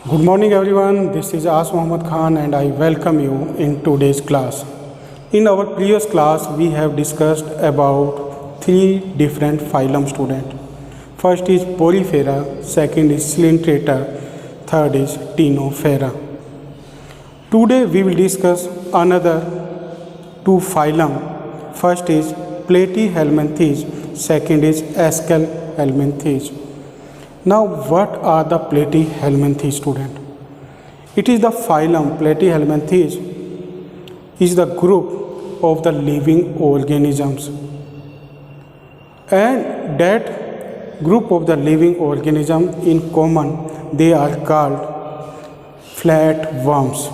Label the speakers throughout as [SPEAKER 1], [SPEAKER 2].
[SPEAKER 1] Good morning everyone, this is As Mohammad Khan and I welcome you in today's class. In our previous class, we have discussed about three different phylum student. First is Porifera, second is Coelenterata, third is Ctenophora. Today we will discuss another two phylum. First is Platyhelminthes, second is Aschelhelminthes. Now, what are the Platyhelminthes, student? It is the phylum Platyhelminthes is the group of the living organisms, and that group of the living organism in common they are called flatworms.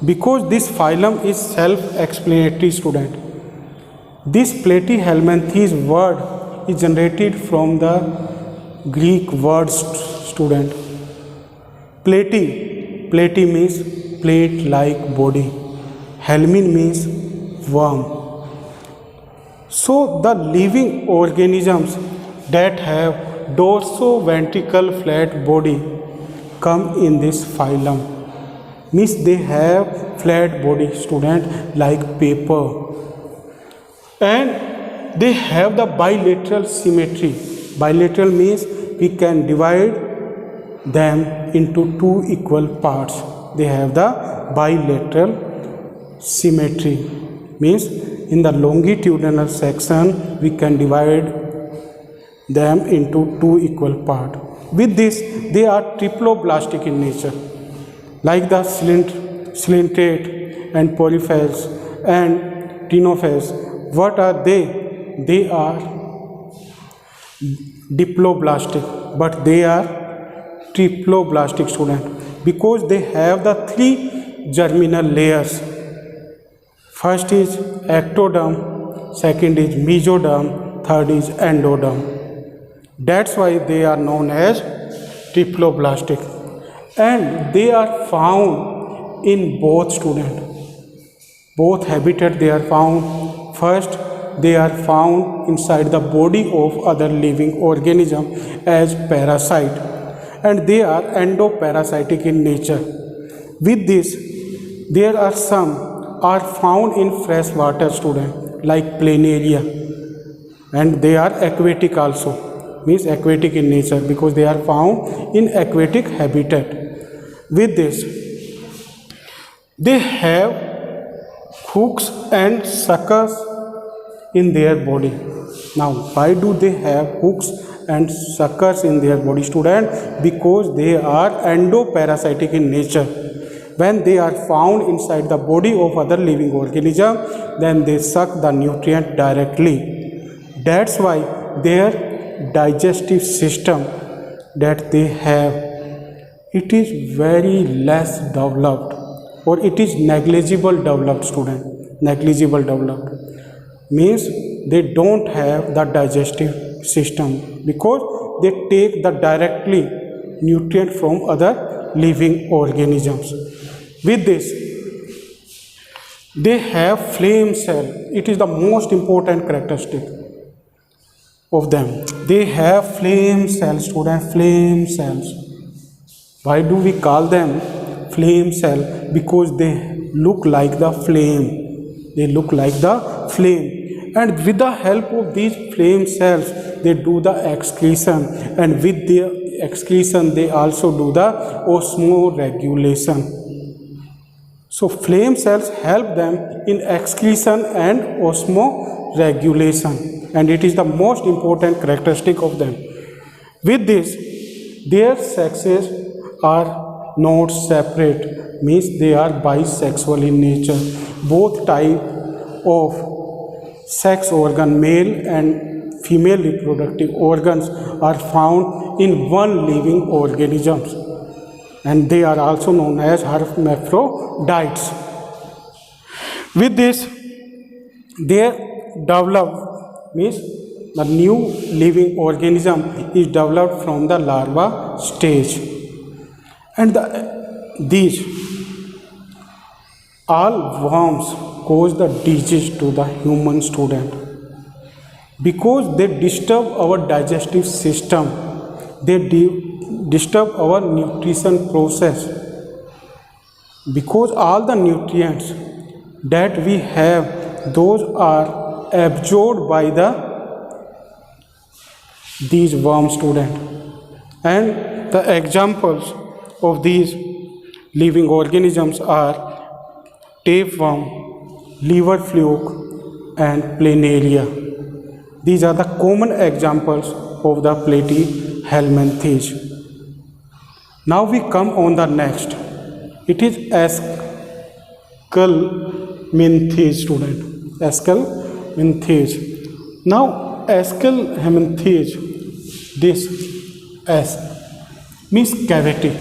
[SPEAKER 1] Because this phylum is self-explanatory, student. This Platyhelminthes word is generated from the Greek word, student. Platy means plate-like body. Helmin means worm. So the living organisms that have dorso-ventricle flat body come in this phylum. Means they have flat body, student, like paper. And they have the bilateral symmetry. Bilateral means we can divide them into two equal parts. They have the bilateral symmetry. Means in the longitudinal section we can divide them into two equal parts. With this, they are triploblastic in nature, like the Coelenterate and Porifera and Ctenophora. What are they? They are diploblastic, but they are triploblastic, student, because they have the three germinal layers. First is ectoderm, second is mesoderm, third is endoderm. That's why they are known as triploblastic, and they are found in both, student. Both habitat they are found. First, they are found inside the body of other living organism as parasite, and they are endoparasitic in nature. With this, there are some are found in fresh water, student, like planaria, and they are aquatic also, means aquatic in nature, because they are found in aquatic habitat. With this, they have hooks and suckers in their body. Now, why do they have hooks and suckers in their body, student? Because they are endoparasitic in nature. When they are found inside the body of other living organism, then they suck the nutrient directly. That's why their digestive system that they have, it is very less developed, or it is negligible developed, student. Negligible developed means they don't have the digestive system, because they take the directly nutrient from other living organisms. With this, they have flame cell. It is the most important characteristic of them. They have flame cells, student, flame cells. Why do we call them flame cell? Because they look like the flame. They look like the flame. And with the help of these flame cells, they do the excretion, and with the excretion, they also do the osmoregulation. So, flame cells help them in excretion and osmoregulation, and it is the most important characteristic of them. With this, their sexes are not separate, means they are bisexual in nature. Both type of sex organ, male and female reproductive organs, are found in one living organism, and they are also known as hermaphrodites. With this, they develop, means the new living organism is developed from the larva stage, and these all worms cause the disease to the human, student, because they disturb our digestive system. They disturb our nutrition process, because all the nutrients that we have, those are absorbed by these worm student. And the examples of these living organisms are tapeworm, liver fluke, and planaria. These are the common examples of the platyhelminthes. Now we come on the next. It is Aschelminthes student. Aschelminthes. Now Aschelminthes, this S means cavity.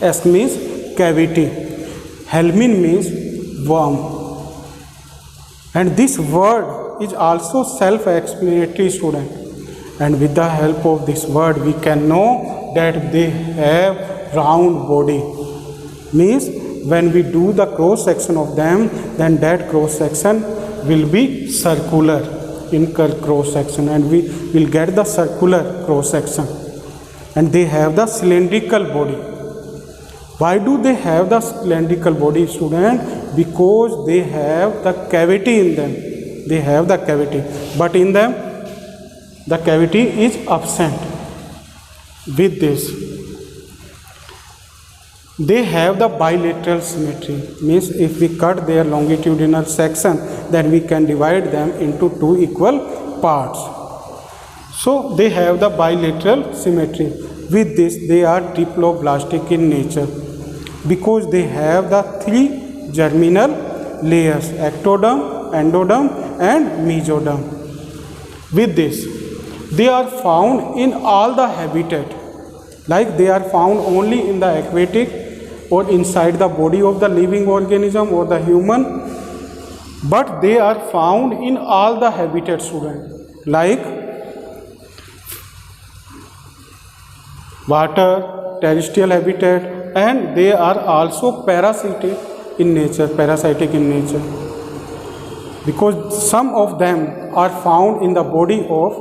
[SPEAKER 1] S means cavity. Helmin means worm. And this word is also self-explanatory student. And with the help of this word, we can know that they have round body. Means when we do the cross section of them, then that cross section will be circular in cross section, and we will get the circular cross section. And they have the cylindrical body. Why do they have the cylindrical body, student? Because they have the cavity in them. They have the cavity, but in them the cavity is absent. With this, they have the bilateral symmetry. Means if we cut their longitudinal section, then we can divide them into two equal parts. So they have the bilateral symmetry. With this, they are triploblastic in nature, because they have the three germinal layers: ectoderm, endoderm, and mesoderm. With this, they are found in all the habitat. Like they are found only in the aquatic or inside the body of the living organism or the human, but they are found in all the habitat, student, like water, terrestrial habitat, and they are also parasitic in nature, because some of them are found in the body of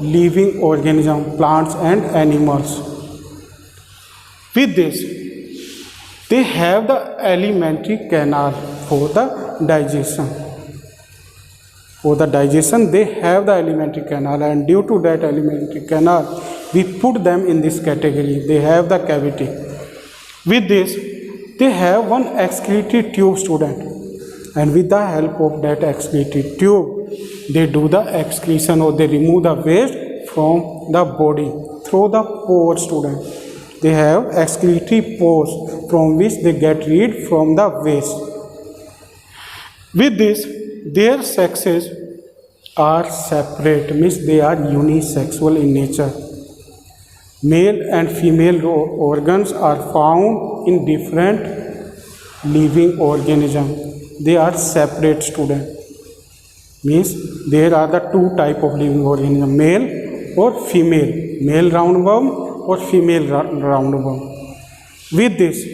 [SPEAKER 1] living organism, plants and animals. With this, they have the alimentary canal for the digestion. For the digestion, they have the alimentary canal, and due to that alimentary canal, we put them in this category. They have the cavity. With this, they have one excretory tube, student, and with the help of that excretory tube, they do the excretion, or they remove the waste from the body through the pores, student. They have excretory pores from which they get rid from the waste. With this, their sexes are separate, means they are unisexual in nature. Male and female organs are found in different living organisms. They are separate, student. Means there are the two type of living organism: male or female, male roundworm or female roundworm. With this,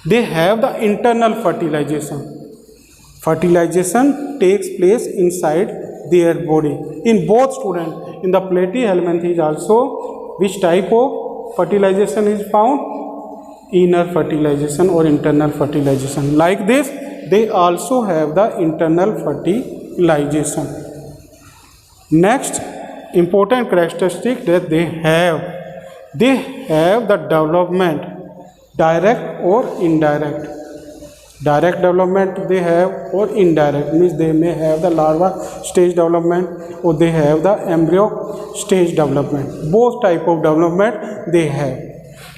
[SPEAKER 1] they have the internal fertilization. Fertilization takes place inside their body. In both, students, in the platyhelminthes also, which type of fertilization is found? Inner fertilization or internal fertilization. Like this, they also have the internal fertilization. Next important characteristic that they have the development, direct or indirect. Direct development they have, or indirect, means they may have the larva stage development or they have the embryo stage development. Both type of development they have.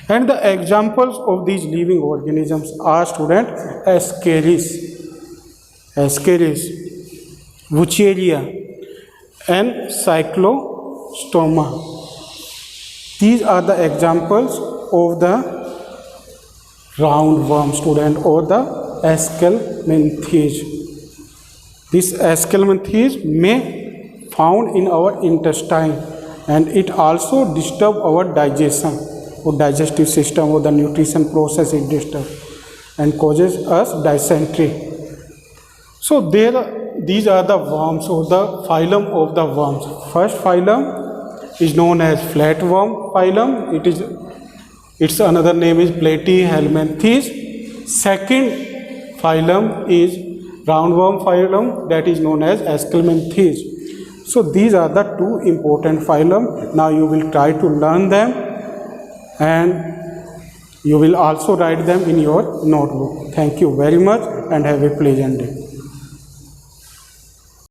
[SPEAKER 1] And the examples of these living organisms are, student, Ascaris, Wucheria, and Cyclostoma. These are the examples of the roundworm, student, or the Aschelminthes. This Aschelminthes may found in our intestine, and it also disturb our digestion or digestive system, or the nutrition process it disturbs and causes us dysentery. So these are the worms, or the phylum of the worms. First phylum is known as flatworm phylum. Its another name is Platyhelminthes. Second phylum is roundworm phylum, that is known as Aschelminthes. So these are the two important phylum. Now you will try to learn them and you will also write them in your notebook. Thank you very much and have a pleasant day.